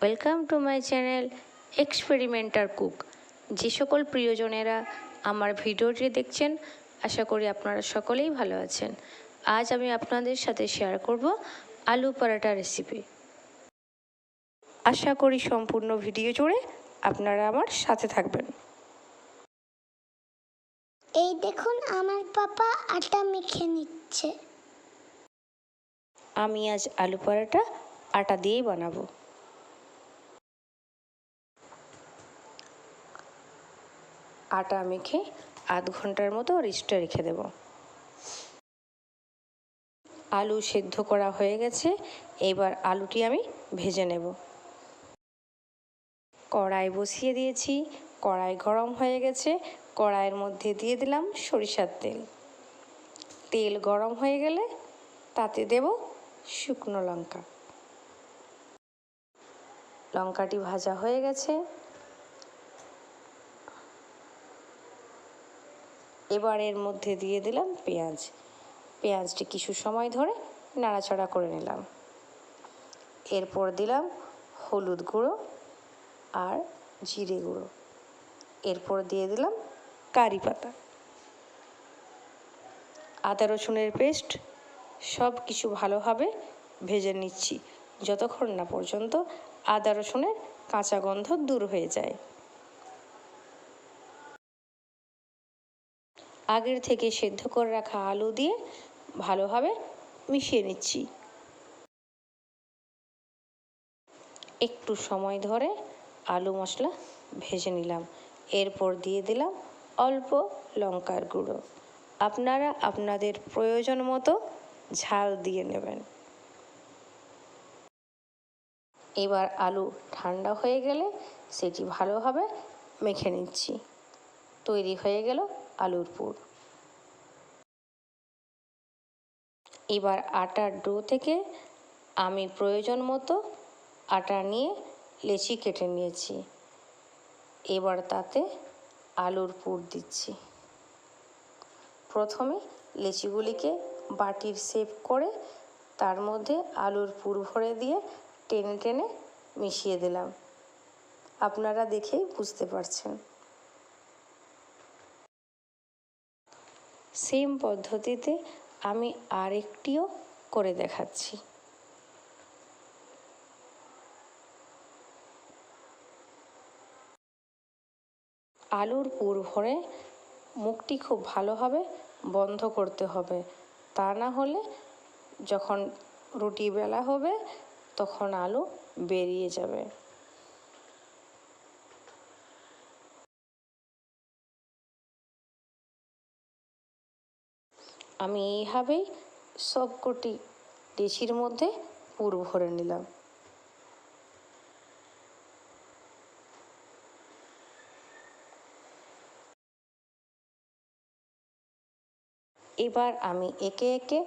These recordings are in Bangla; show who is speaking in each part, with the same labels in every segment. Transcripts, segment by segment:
Speaker 1: Welcome to my channel experimenter cook. যে সকল প্রিয়জনেরা আমার ভিডিওটি দেখছেন, আশা করি আপনারা সকলেই ভালো আছেন। আজ আমি আপনাদের সাথে শেয়ার করব আলু পরাঠা রেসিপি। আশা করি সম্পূর্ণ ভিডিও জুড়ে আপনারা আমার সাথে থাকবেন।
Speaker 2: এই দেখুন, আমার পাপা আটা মেখে নিচ্ছে।
Speaker 1: আমি আজ আলু পরাঠা আটা দিয়েই বানাবো। আটা মেখে আধ ঘন্টার মতো রেস্টে রেখে দেব। আলু সেদ্ধ করা হয়ে গেছে, এবার আলুটি আমি ভেজে নেব। কড়াই বসিয়ে দিয়েছি, কড়াই গরম হয়ে গেছে, কড়াইয়ের মধ্যে দিয়ে দিলাম সরিষার তেল। তেল গরম হয়ে গেলে তাতে দেব শুকনো লঙ্কা। লঙ্কাটি ভাজা হয়ে গেছে, এবার এর মধ্যে দিয়ে দিলাম পেঁয়াজ। পেঁয়াজটি কিছু সময় ধরে নাড়াচাড়া করে নিলাম। এরপর দিলাম হলুদ গুঁড়ো আর জিরে গুঁড়ো। এরপর দিয়ে দিলাম কারি পাতা, আদা রসুনের পেস্ট। সব কিছু ভালোভাবে ভেজে নিচ্ছি যতক্ষণ না পর্যন্ত আদা রসুনের কাঁচা গন্ধ দূর হয়ে যায়। আগের থেকে সেদ্ধ করে রাখা আলু দিয়ে ভালোভাবে মিশিয়ে নিচ্ছি। একটু সময় ধরে আলু মশলা ভেজে নিলাম। এরপর দিয়ে দিলাম অল্প লঙ্কার গুঁড়ো। আপনারা আপনাদের প্রয়োজন মতো ঝাল দিয়ে নেবেন। এবার আলু ঠান্ডা হয়ে গেলে সেটি ভালোভাবে মেখে নিচ্ছি। তৈরি হয়ে গেল আলুর পুর। এবার আটার ডো থেকে আমি প্রয়োজন মতো আটা নিয়ে লেচি কেটে নিয়েছি। এবার তাতে আলুর পুর দিচ্ছি। প্রথমে লেচিগুলিকে বাটির শেপ করে তার মধ্যে আলুর পুর ভরে দিয়ে টেনে টেনে মিশিয়ে দিলাম। আপনারা দেখেই বুঝতে পারছেন। সেম পদ্ধতিতে আমি আরেকটিও করে দেখাচ্ছি। আলুর পুর ভরে মুখটি খুব ভালোভাবে বন্ধ করতে হবে, তা না হলে যখন রুটি বেলা হবে তখন আলু বেরিয়ে যাবে। আমি এইভাবেই সবকটি লেচির মধ্যে পুর ভরে নিলাম। এবার আমি একে একে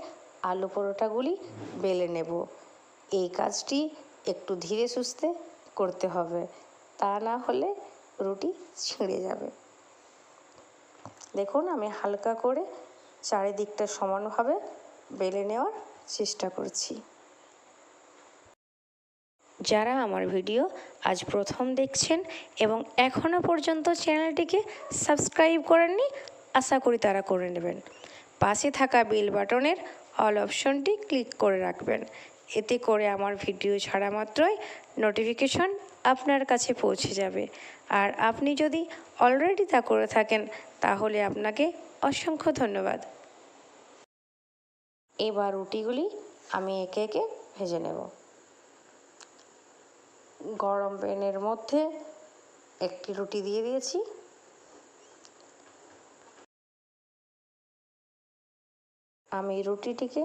Speaker 1: আলু পরোটাগুলি বেলে নেব। এই কাজটি একটু ধীরে সুস্থে করতে হবে, তা না হলে রুটি ছিঁড়ে যাবে। দেখুন, আমি হালকা করে চারিদিকটা সমানভাবে বেলে নেওয়ার চেষ্টা করছি। যারা আমার ভিডিও আজ প্রথম দেখছেন এবং এখনও পর্যন্ত চ্যানেলটিকে সাবস্ক্রাইব করেননি, আশা করি তারা করে নেবেন। পাশে থাকা বেল বাটনের অল অপশনটি ক্লিক করে রাখবেন। এতে করে আমার ভিডিও ছাড়া মাত্রই নোটিফিকেশন আপনার কাছে পৌঁছে যাবে। আর আপনি যদি অলরেডি তা করে থাকেন তাহলে আপনাকে অসংখ্য ধন্যবাদ। এবার রুটিগুলি আমি একে একে ভেজে নেব। গরম প্যানের মধ্যে একটি রুটি দিয়ে দিয়েছি। আমি রুটিটিকে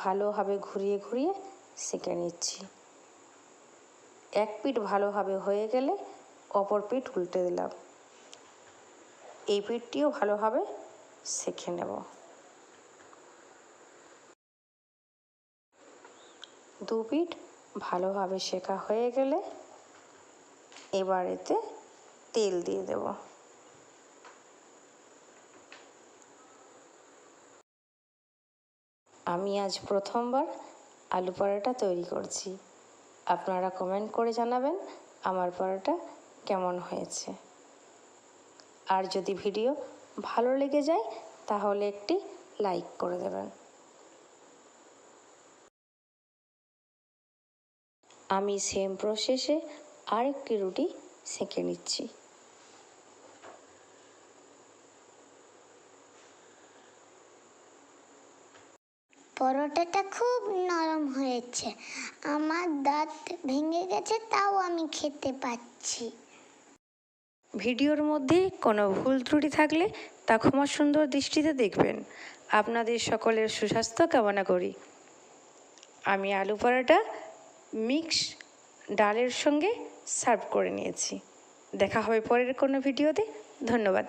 Speaker 1: ভালোভাবে ঘুরিয়ে ঘুরিয়ে সেঁকে নিচ্ছি। এক পিঠ ভালোভাবে হয়ে গেলে অপর পিঠ উল্টে দিলাম। এই পিঠটিও ভালোভাবে সেঁকে নেব। দু পিঠ ভালোভাবে সেঁকা হয়ে গেলে এবার এতে তেল দিয়ে দেব। আমি আজ প্রথমবার আলু পরোটা তৈরি করছি। আপনারা কমেন্ট করে জানাবেন আমার পরোটা কেমন হয়েছে। আর যদি ভিডিও ভালো লেগে যায় তাহলে একটি লাইক করে দেবেন। আমি সেম প্রসেসে আরেকটি রুটি সেঁকে নিচ্ছি।
Speaker 2: পরোটাটা খুব নরম হয়েছে, আমার দাঁত ভেঙে গেছে তাও আমি খেতে পাচ্ছি।
Speaker 1: ভিডিওর মধ্যে কোনো ভুল ত্রুটি থাকলে তা ক্ষমা সুন্দর দৃষ্টিতে দেখবেন। আপনাদের সকলের সুস্বাস্থ্য কামনা করি। আমি আলু পরোটা মিক্স ডালের সঙ্গে সার্ভ করে নিয়েছি। দেখা হবে পরের কোনো ভিডিওতে। ধন্যবাদ।